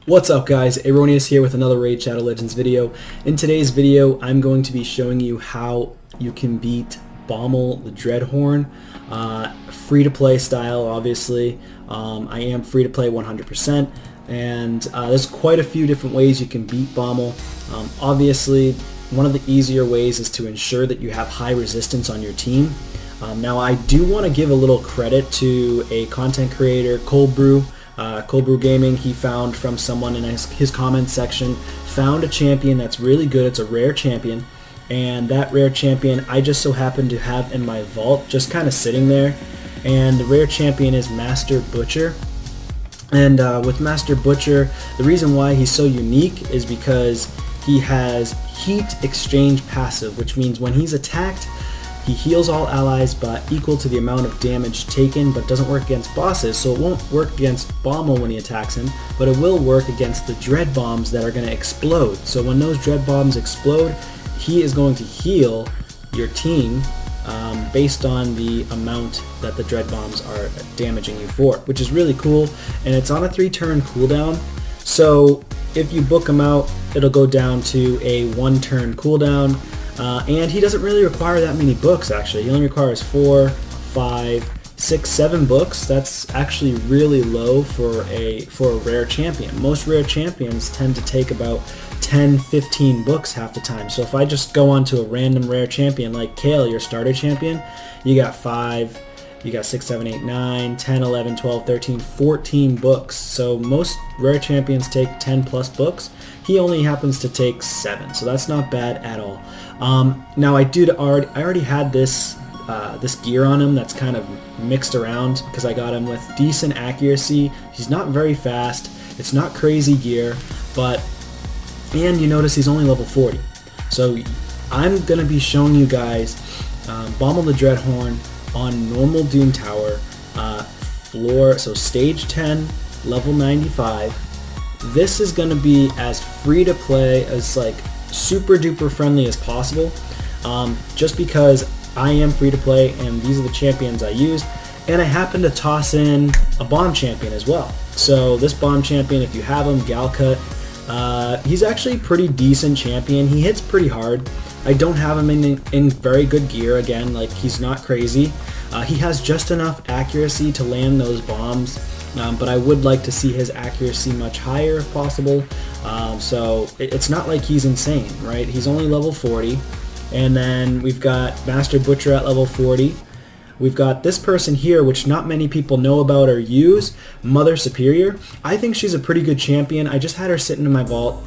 What's up guys, Erroneous here with another Raid Shadow Legends video. In today's video, I'm going to be showing you how you can beat Bommel The DreadHorn. Free-to-play style, obviously. I am free-to-play 100%, and there's quite a few different ways you can beat Bommel. Obviously, one of the easier ways is to ensure that you have high resistance on your team. Now, I do want to give a little credit to a content creator, Cold Brew Gaming. He found from someone in his comments section, found a champion that's really good. It's a rare champion, and that rare champion I just so happen to have in my vault, just kind of sitting there. And the rare champion is Master Butcher. And with Master Butcher, the reason why he's so unique is because he has Heat Exchange passive, which means when he's attacked, he heals all allies by equal to the amount of damage taken, but doesn't work against bosses, so it won't work against Bommel when he attacks him, but it will work against the dread bombs that are going to explode. So when those dread bombs explode, he is going to heal your team based on the amount that the dread bombs are damaging you for, which is really cool. And it's on a 3-turn cooldown, so if you book him out, it'll go down to a 1-turn cooldown. And he doesn't really require that many books, actually. He only requires 4, 5, 6, 7 books. That's actually really low for a rare champion. Most rare champions tend to take about 10, 15 books half the time. So if I just go on to a random rare champion like Kale, your starter champion, you got 5, you got 6, 7, 8, 9, 10, 11, 12, 13, 14 books. So most rare champions take 10 plus books. He only happens to take 7, so that's not bad at all. Now I already had this this gear on him that's kind of mixed around because I got him with decent accuracy. He's not very fast. It's not crazy gear, and you notice he's only level 40. So I'm gonna be showing you guys Bommel the DreadHorn on normal Doom Tower so stage 10, level 95. This is going to be as free to play, as like super duper friendly as possible, just because I am free to play and these are the champions I used, and I happen to toss in a bomb champion as well. So this bomb champion, if you have him, Galcut, he's actually a pretty decent champion. He hits pretty hard. I don't have him in very good gear. Again, like, he's not crazy. He has just enough accuracy to land those bombs, but I would like to see his accuracy much higher if possible. So it's not like he's insane, right? He's only level 40. And then we've got Master Butcher at level 40. We've got this person here, which not many people know about or use, Mother Superior. I think she's a pretty good champion. I just had her sitting in my vault,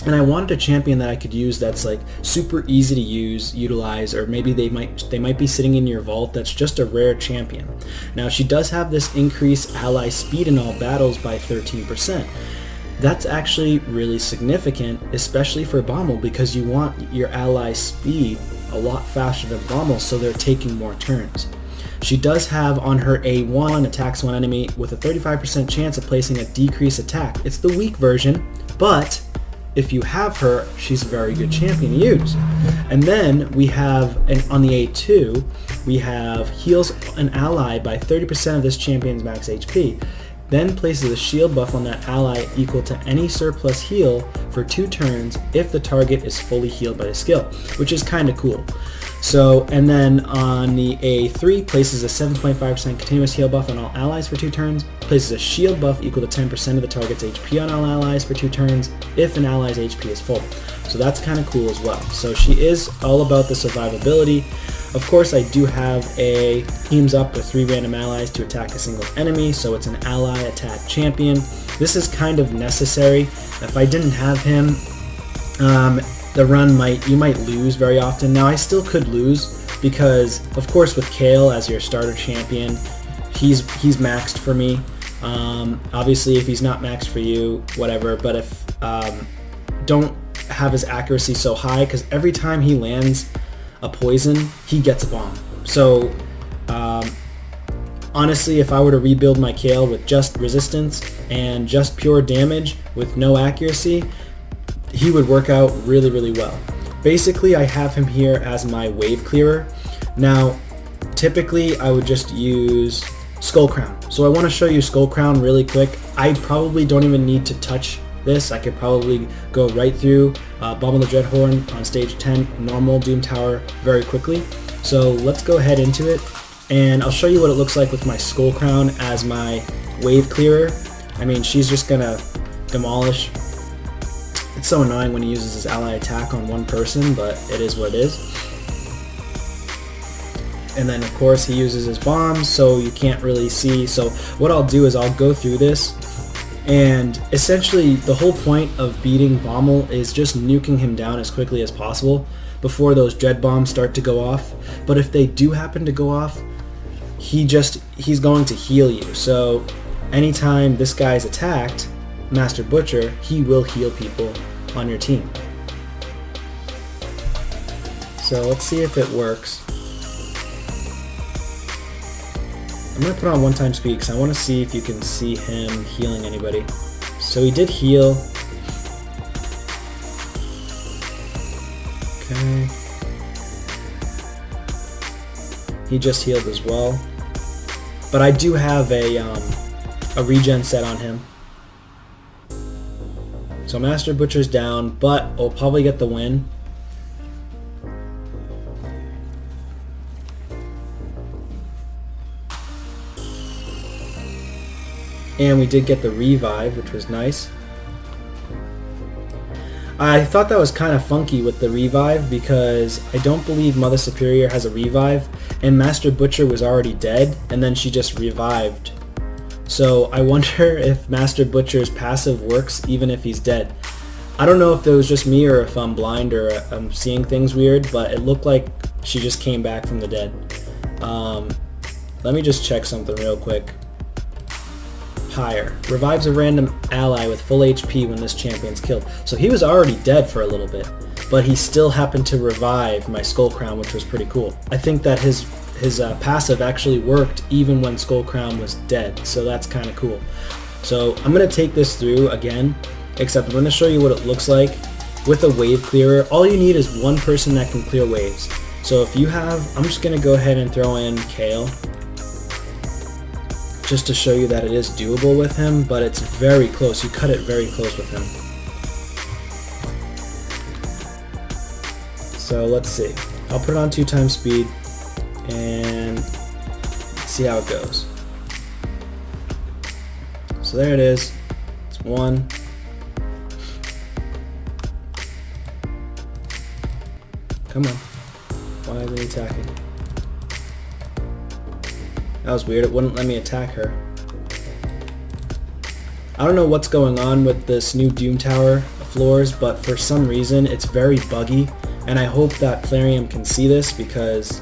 and I wanted a champion that I could use that's like super easy to utilize, or maybe they might be sitting in your vault that's just a rare champion. Now, she does have this increased ally speed in all battles by 13%. That's actually really significant, especially for Bommel, because you want your ally speed a lot faster than Bommel, so they're taking more turns. She does have on her A1, attacks one enemy with a 35% chance of placing a decreased attack. It's the weak version, but if you have her, she's a very good champion to use. And then we have, on the A2, we have heals an ally by 30% of this champion's max HP. Then places a shield buff on that ally equal to any surplus heal for 2 turns if the target is fully healed by the skill, which is kind of cool. So, and then on the A3, places a 7.5% continuous heal buff on all allies for 2 turns, places a shield buff equal to 10% of the target's HP on all allies for 2 turns if an ally's HP is full. So that's kind of cool as well. So she is all about the survivability. Of course, I do have a teams up with 3 random allies to attack a single enemy, so it's an ally attack champion. This is kind of necessary. If I didn't have him, the run you might lose very often. Now, I still could lose because, of course, with Kale as your starter champion, he's maxed for me. Obviously, if he's not maxed for you, whatever. But if don't have his accuracy so high, because every time he lands a poison, he gets a bomb. So honestly, if I were to rebuild my Kale with just resistance and just pure damage with no accuracy, he would work out really, really well. Basically, I have him here as my wave clearer. Now, typically I would just use Skull Crown. So I want to show you Skull Crown really quick. I probably don't even need to touch this, I could probably go right through Bommel the DreadHorn on stage 10, normal Doom Tower, very quickly. So let's go ahead into it, and I'll show you what it looks like with my Skull Crown as my wave clearer. I mean, she's just gonna demolish. It's so annoying when he uses his ally attack on one person, but it is what it is. And then of course he uses his bombs, so you can't really see. So what I'll do is I'll go through this, and essentially the whole point of beating Bommel is just nuking him down as quickly as possible before those dread bombs start to go off. But if they do happen to go off, he's going to heal you. So anytime this guy's attacked, Master Butcher, he will heal people on your team. So let's see if it works. I'm going to put on one-time speed because I want to see if you can see him healing anybody. So he did heal. Okay. He just healed as well. But I do have a regen set on him. So Master Butcher's down, but I'll probably get the win. And we did get the revive, which was nice. I thought that was kind of funky with the revive because I don't believe Mother Superior has a revive, and Master Butcher was already dead, and then she just revived. So I wonder if Master Butcher's passive works even if he's dead. I don't know if it was just me or if I'm blind or I'm seeing things weird, but it looked like she just came back from the dead. Let me just check something real quick. Higher. Revives a random ally with full HP when this champion's killed. So he was already dead for a little bit, but he still happened to revive my Skull Crown, which was pretty cool. I think that his passive actually worked even when Skull Crown was dead, so that's kind of cool. So I'm going to take this through again, except I'm going to show you what it looks like with a wave clearer. All you need is one person that can clear waves. So if you have, I'm just going to go ahead and throw in Kale, just to show you that it is doable with him, but it's very close. You cut it very close with him. So let's see. I'll put it on 2x speed and see how it goes. So there it is. It's 1. Come on. Why isn't he attacking? That was weird, it wouldn't let me attack her. I don't know what's going on with this new Doom Tower floors, but for some reason it's very buggy, and I hope that Plarium can see this because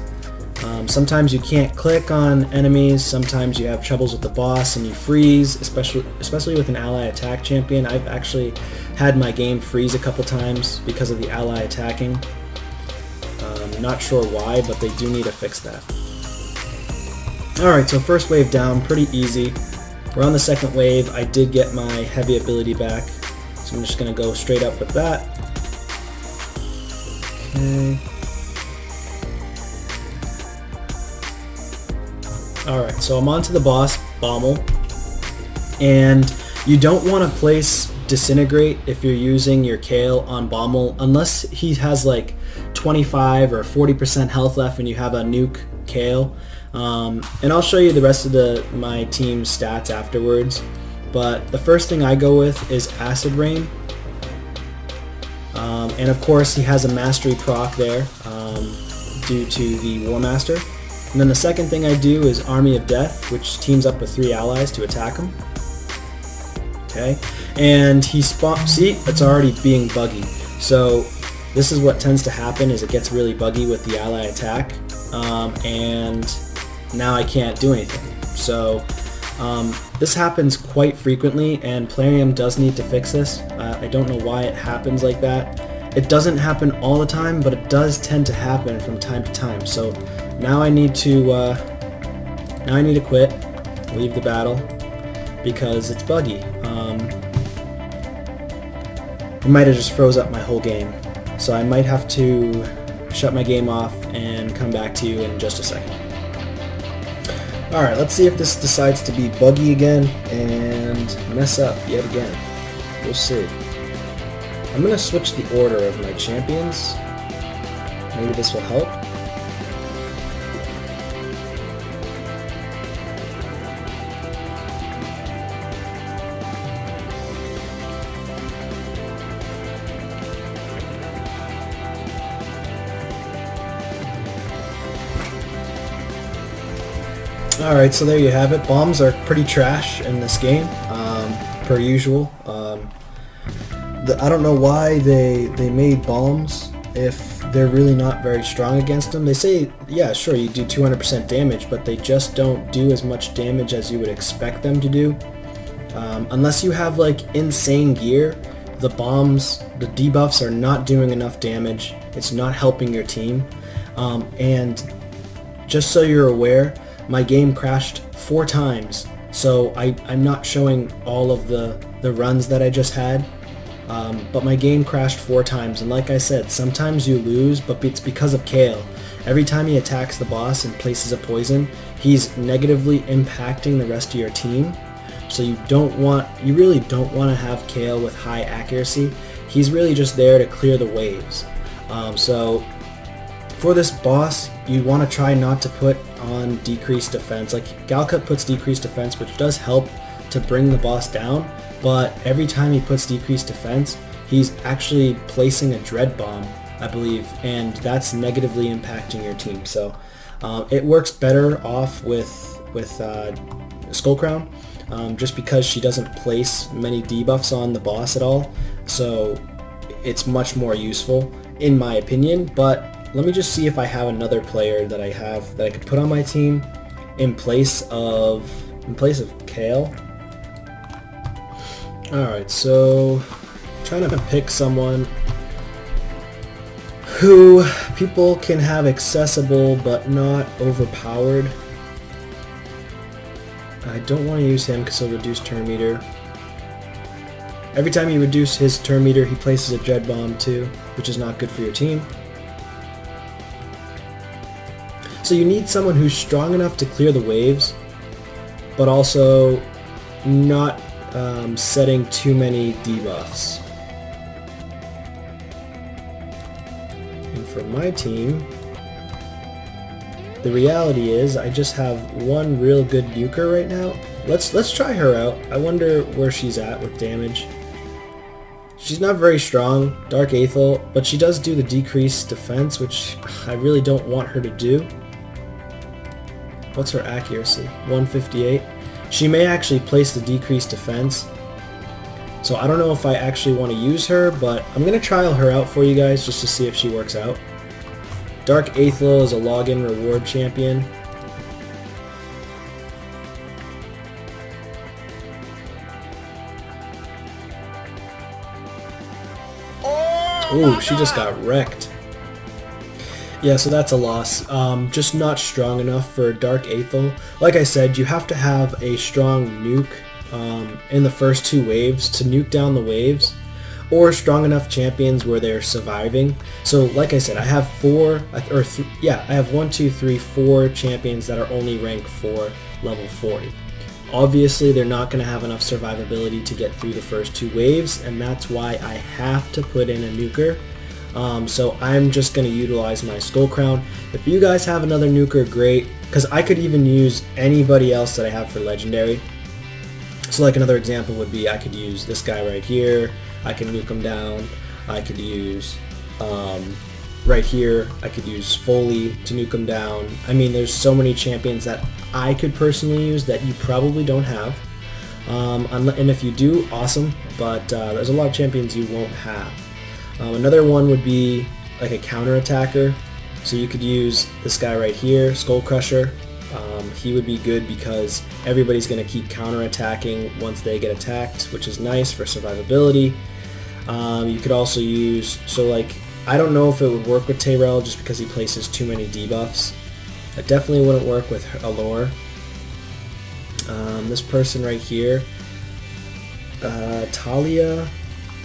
sometimes you can't click on enemies, sometimes you have troubles with the boss and you freeze, especially with an ally attack champion. I've actually had my game freeze a couple times because of the ally attacking. Not sure why, but they do need to fix that. Alright, so first wave down, pretty easy. We're on the second wave. I did get my heavy ability back, so I'm just going to go straight up with that. Okay. Alright, so I'm on to the boss, Bommel, and you don't want to place Disintegrate if you're using your Kale on Bommel unless he has like 25 or 40% health left and you have a nuke Kale. And I'll show you the rest of my team's stats afterwards, but the first thing I go with is Acid Rain, and of course he has a mastery proc there due to the War Master. And then the second thing I do is Army of Death, which teams up with 3 allies to attack him. Okay, and he see, it's already being buggy. So this is what tends to happen, is it gets really buggy with the ally attack, and now I can't do anything. So this happens quite frequently, and Plarium does need to fix this. I don't know why it happens like that. It doesn't happen all the time, but it does tend to happen from time to time. So now I need to quit, leave the battle, because it's buggy. It might have just froze up my whole game, so I might have to shut my game off and come back to you in just a second. Alright, let's see if this decides to be buggy again and mess up yet again. We'll see. I'm going to switch the order of my champions. Maybe this will help. Alright, so there you have it. Bombs are pretty trash in this game, per usual. I don't know why they made bombs if they're really not very strong against them. They say, yeah, sure, you do 200% damage, but they just don't do as much damage as you would expect them to do. Unless you have like insane gear, the bombs, the debuffs are not doing enough damage. It's not helping your team. And just so you're aware, my game crashed 4 times, so I'm not showing all of the runs that I just had, but my game crashed 4 times, and like I said, sometimes you lose, but it's because of Kale. Every time he attacks the boss and places a poison, he's negatively impacting the rest of your team, so you really don't want to have Kale with high accuracy. He's really just there to clear the waves. So for this boss, you want to try not to put on decreased defense. Like Galcut puts decreased defense, which does help to bring the boss down, but every time he puts decreased defense, he's actually placing a dread bomb, I believe, and that's negatively impacting your team. So it works better off with Skull Crown, just because she doesn't place many debuffs on the boss at all. So it's much more useful, in my opinion. But let me just see if I have another player that I could put on my team in place of Kale. Alright, so I'm trying to pick someone who people can have accessible but not overpowered. I don't want to use him because he'll reduce turn meter. Every time you reduce his turn meter, he places a dread bomb too, which is not good for your team. So you need someone who's strong enough to clear the waves, but also not setting too many debuffs. And for my team, the reality is I just have one real good nuker right now. Let's try her out. I wonder where she's at with damage. She's not very strong, Dark Aethel, but she does do the decreased defense, which I really don't want her to do. What's her accuracy? 158. She may actually place the decreased defense. So I don't know if I actually want to use her, but I'm going to trial her out for you guys just to see if she works out. Dark Aethel is a login reward champion. Ooh, she just got wrecked. Yeah, so that's a loss. Just not strong enough for Dark Aethel. Like I said, you have to have a strong nuke in the first 2 waves to nuke down the waves, or strong enough champions where they're surviving. So like I said, I have 4, I have 1, 2, 3, 4 champions that are only rank 4, level 40. Obviously, they're not going to have enough survivability to get through the first 2 waves, and that's why I have to put in a nuker. So I'm just going to utilize my Skull Crown. If you guys have another nuker, great, because I could even use anybody else that I have for Legendary. So like another example would be I could use this guy right here, I can nuke him down. I could use, right here, I could use Foley to nuke him down. I mean, there's so many champions that I could personally use that you probably don't have. And if you do, awesome, but there's a lot of champions you won't have. Another one would be like a counter attacker. So you could use this guy right here, Skull Crusher. He would be good because everybody's going to keep counter attacking once they get attacked, which is nice for survivability. You could also use, so like, I don't know if it would work with Tyrell just because he places too many debuffs. It definitely wouldn't work with Allure. This person right here, Talia,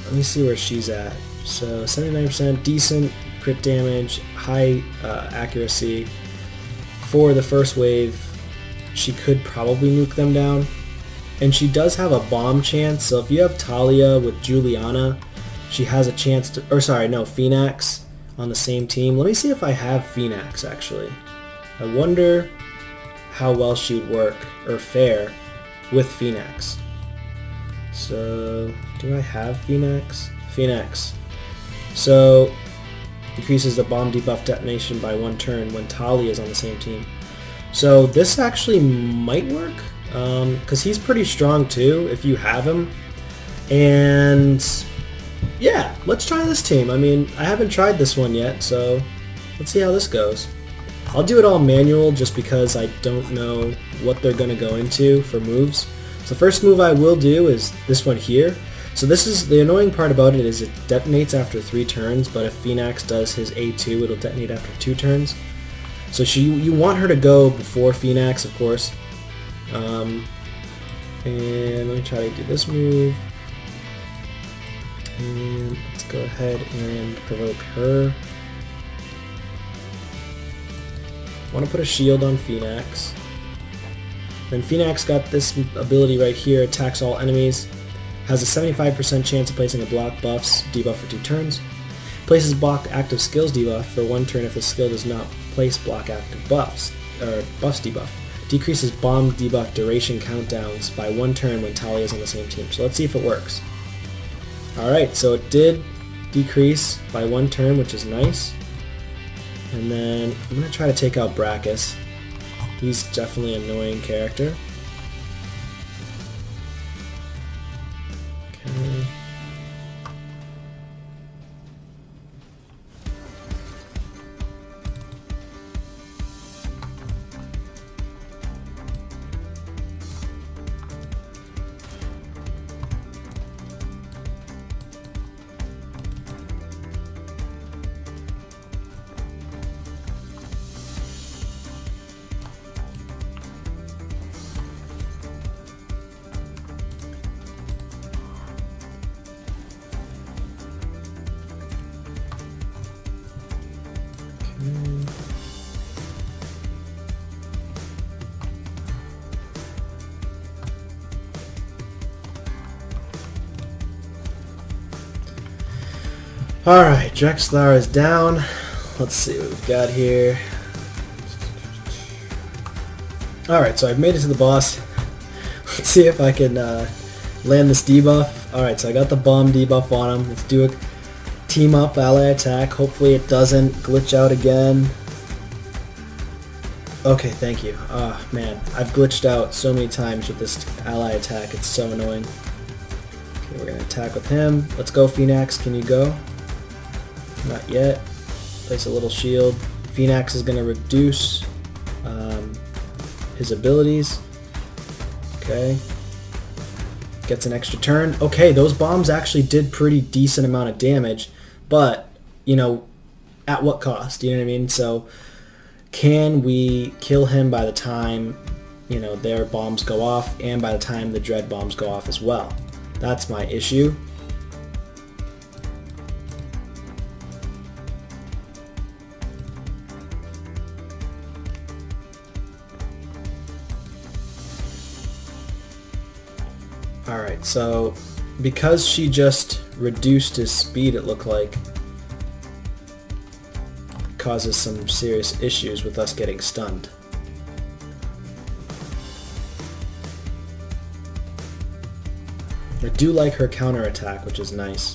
let me see where she's at. So 79%, decent crit damage, high accuracy. For the first wave, she could probably nuke them down. And she does have a bomb chance, so if you have Talia with Juliana, she has a chance to, or sorry, no, Phoenix on the same team. Let me see if I have Phoenix, actually. I wonder how well she would work, or fare, with Phoenix. So, do I have Phoenix? Phoenix. So, increases the bomb debuff detonation by 1 turn when Talia is on the same team. So this actually might work, because he's pretty strong too, if you have him. And yeah, let's try this team. I mean, I haven't tried this one yet, so let's see how this goes. I'll do it all manual just because I don't know what they're going to go into for moves. So the first move I will do is this one here. So this is, the annoying part about it is it detonates after 3 turns, but if Phoenix does his A2, it'll detonate after 2 turns. So you want her to go before Phoenix, of course. And let me try to do this move. And let's go ahead and provoke her. I want to put a shield on Phoenix. Then Phoenix got this ability right here, attacks all enemies. Has a 75% chance of placing a block buffs debuff for 2 turns. Places block active skills debuff for 1 turn if the skill does not place block active buffs, or buffs debuff. Decreases bomb debuff duration countdowns by 1 turn when Talia is on the same team. So let's see if it works. Alright, so it did decrease by 1 turn, which is nice. And then I'm going to try to take out Brackus. He's definitely an annoying character. Okay. Alright, Drexlar is down. Let's see what we've got here. Alright, so I've made it to the boss. Let's see if I can land this debuff. Alright, so I got the bomb debuff on him. Let's do a team up ally attack. Hopefully it doesn't glitch out again. Okay, thank you. Ah, man, I've glitched out so many times with this ally attack. It's so annoying. Okay, we're going to attack with him. Let's go, Phoenix. Can you go? Not yet. Place a little shield. Phoenix is going to reduce his abilities. Okay. Gets an extra turn. Okay, those bombs actually did pretty decent amount of damage, but, you know, at what cost? You know what I mean? So, can we kill him by the time, you know, their bombs go off, and by the time the dread bombs go off as well? That's my issue. Alright, so because she just reduced his speed, it looked like, causes some serious issues with us getting stunned. I do like her counterattack, which is nice.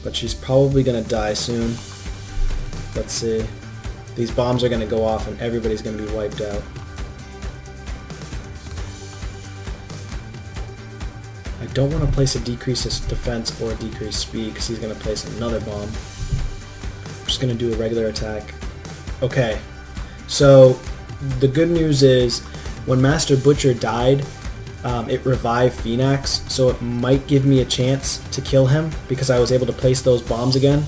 But she's probably gonna die soon. Let's see. These bombs are going to go off and everybody's going to be wiped out. I don't want to place a decrease defense or a decrease speed because he's going to place another bomb. I'm just going to do a regular attack. Okay, so the good news is when Master Butcher died, it revived Phoenix, so it might give me a chance to kill him because I was able to place those bombs again.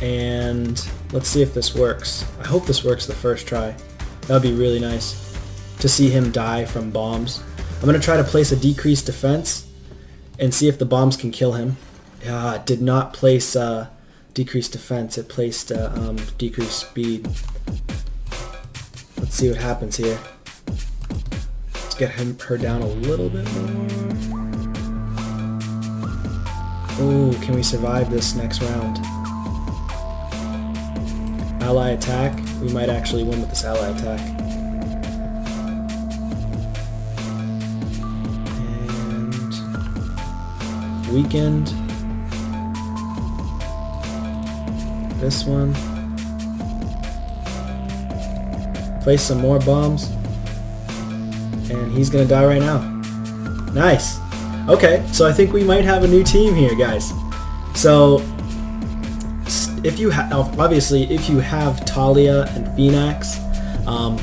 And let's see if this works. I hope this works the first try. That would be really nice to see him die from bombs. I'm going to try to place a decreased defense and see if the bombs can kill him. Did not place decreased defense. It placed decreased speed. Let's see what happens here. Let's get her down a little bit more. Oh, can we survive this next round? Ally attack. We might actually win with this ally attack. And weakened. This one. Place some more bombs. And he's gonna die right now. Nice. Okay, so I think we might have a new team here, guys. So if you obviously if you have Talia and Phoenix,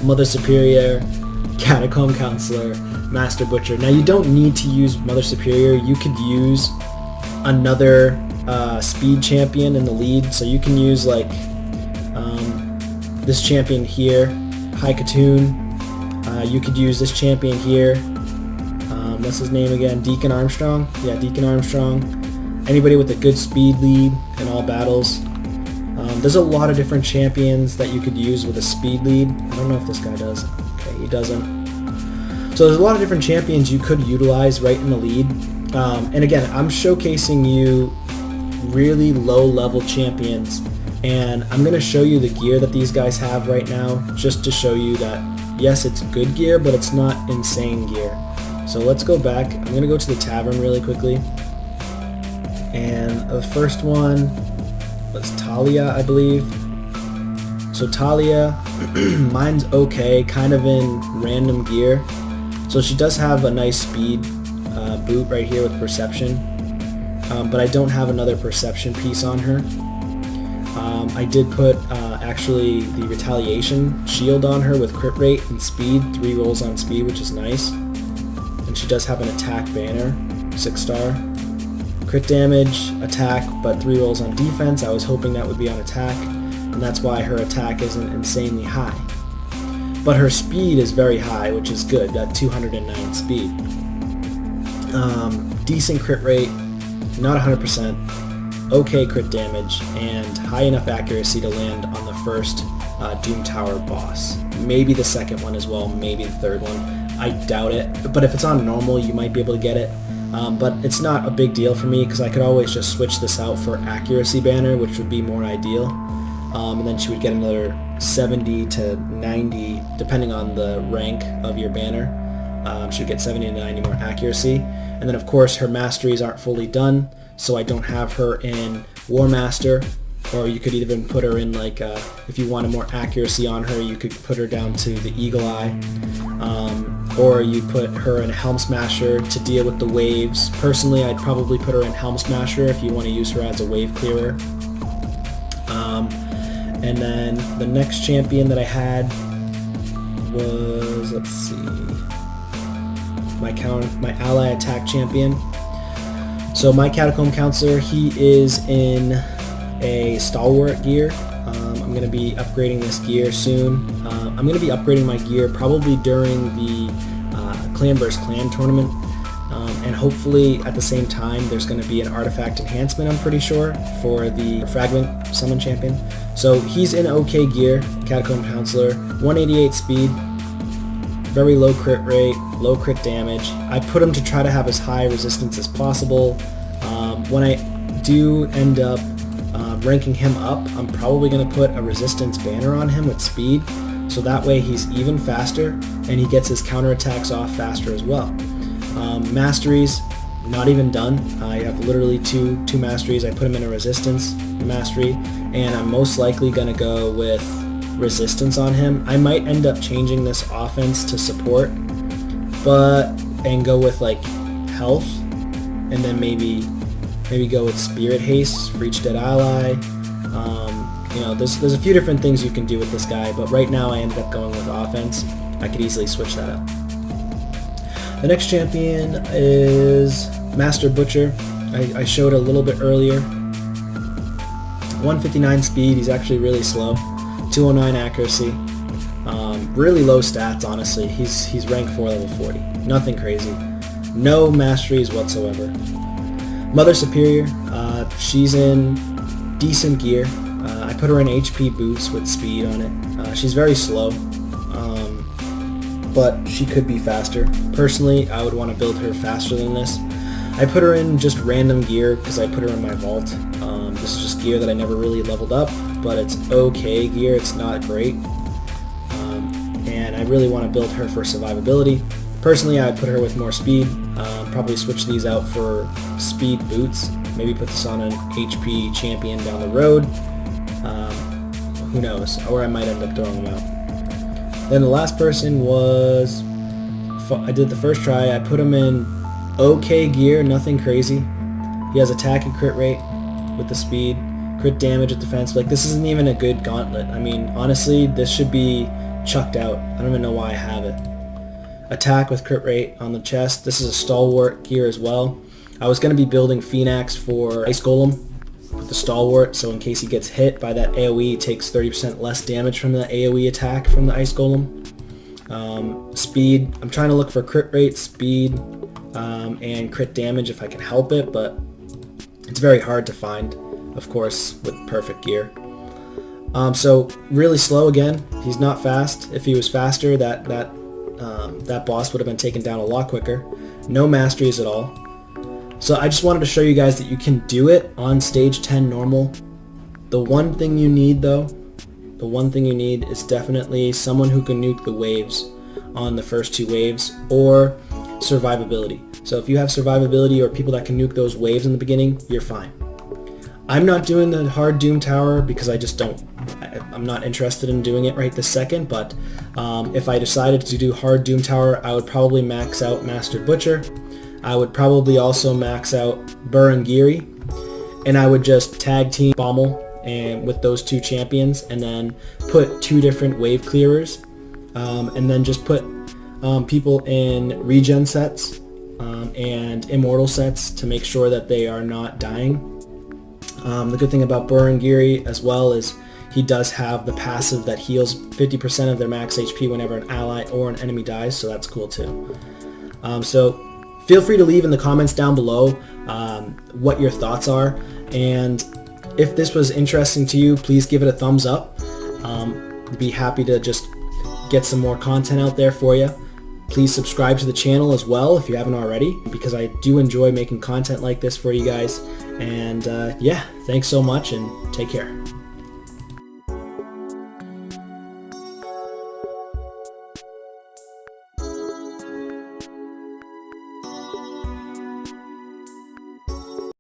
Mother Superior, Catacomb Counselor, Master Butcher. Now you don't need to use Mother Superior. You could use another speed champion in the lead. So you can use like this champion here, High Katoon. You could use this champion here. What's his name again? Deacon Armstrong? Yeah, Deacon Armstrong. Anybody with a good speed lead in all battles. There's a lot of different champions that you could use with a speed lead. I don't know if this guy does. Okay, he doesn't. So there's a lot of different champions you could utilize right in the lead. And again, I'm showcasing you really low level champions. And I'm going to show you the gear that these guys have right now, just to show you that, yes, it's good gear, but it's not insane gear. So let's go back. I'm going to go to the tavern really quickly. And the first one was Talia, I believe. So Talia, mine's okay, kind of in random gear. So she does have a nice speed boot right here with perception. But I don't have another perception piece on her. I did put actually the retaliation shield on her with crit rate and speed, 3 rolls on speed, which is nice. And she does have an attack banner, 6-star. Crit damage, attack, but 3 rolls on defense. I was hoping that would be on attack, and that's why her attack isn't insanely high. But her speed is very high, which is good, that 209 speed. Decent crit rate, not 100%. Okay crit damage, and high enough accuracy to land on the first Doom Tower boss. Maybe the second one as well, maybe the third one. I doubt it, but if it's on normal, you might be able to get it. But it's not a big deal for me because I could always just switch this out for accuracy banner, which would be more ideal. And then she would get another 70 to 90, depending on the rank of your banner. She would get 70 to 90 more accuracy. And then of course her masteries aren't fully done, so I don't have her in War Master, or you could even put her in like, if you wanted more accuracy on her, you could put her down to the Eagle Eye, or you put her in Helm Smasher to deal with the waves. Personally, I'd probably put her in Helm Smasher if you want to use her as a wave clearer. And then the next champion that I had was, let's see, my ally attack champion. So my Catacomb Counselor, he is in a Stalwart gear. I'm going to be upgrading this gear soon. I'm going to be upgrading my gear probably during the Clan vs. Clan tournament. And hopefully at the same time there's going to be an artifact enhancement, I'm pretty sure, for the Fragment Summon Champion. So he's in okay gear, Catacomb Counselor, 188 speed, very low crit rate, low crit damage. I put him to try to have as high resistance as possible. When I do end up ranking him up, I'm probably going to put a resistance banner on him with speed, so that way he's even faster and he gets his counterattacks off faster as well. Masteries, not even done. I have literally two masteries. I put him in a resistance mastery, and I'm most likely going to go with resistance on him. I might end up changing this offense to support, and go with like health, and then maybe go with Spirit Haste for each dead ally. You know, there's a few different things you can do with this guy, but right now I ended up going with offense. I could easily switch that up. The next champion is Master Butcher. I showed a little bit earlier. 159 speed, he's actually really slow. 209 accuracy. Really low stats, honestly. He's rank 4, level 40. Nothing crazy. No masteries whatsoever. Mother Superior, she's in decent gear. I put her in HP boots with speed on it. She's very slow, but she could be faster. Personally, I would want to build her faster than this. I put her in just random gear because I put her in my vault. This is just gear that I never really leveled up, but it's okay gear. It's not great. And I really want to build her for survivability. Personally, I'd put her with more speed. Probably switch these out for speed boots. Maybe put this on an HP champion down the road. Who knows? Or I might end up throwing them out. Then the last person was... I did the first try. I put him in okay gear, nothing crazy. He has attack and crit rate with the speed. Crit damage with defense. Like, this isn't even a good gauntlet. I mean, honestly, this should be chucked out. I don't even know why I have it. Attack with crit rate on the chest. This is a stalwart gear as well. I was going to be building Phoenix for Ice Golem with the stalwart, so in case he gets hit by that AoE, he takes 30% less damage from the AoE attack from the Ice Golem. Speed. I'm trying to look for crit rate, speed, and crit damage if I can help it, but it's very hard to find, of course, with perfect gear. So really slow again. He's not fast. If he was faster, that boss would have been taken down a lot quicker. No masteries at all. So I just wanted to show you guys that you can do it on stage 10 normal. The one thing you need though, is definitely someone who can nuke the waves on the first 2 waves, or survivability. So if you have survivability or people that can nuke those waves in the beginning, you're fine. I'm not doing the hard Doom Tower because I just don't. I'm not interested in doing it right this second, but if I decided to do hard Doom Tower, I would probably max out Master Butcher. I would probably also max out Burangiri, and I would just tag team Bommel and with those 2 champions, and then put 2 different wave clearers, and then just put people in regen sets and immortal sets to make sure that they are not dying. The good thing about Burangiri as well is he does have the passive that heals 50% of their max HP whenever an ally or an enemy dies, so that's cool too. So feel free to leave in the comments down below what your thoughts are, and if this was interesting to you, please give it a thumbs up. Be happy to just get some more content out there for you. Please subscribe to the channel as well if you haven't already, because I do enjoy making content like this for you guys. And yeah, thanks so much and take care.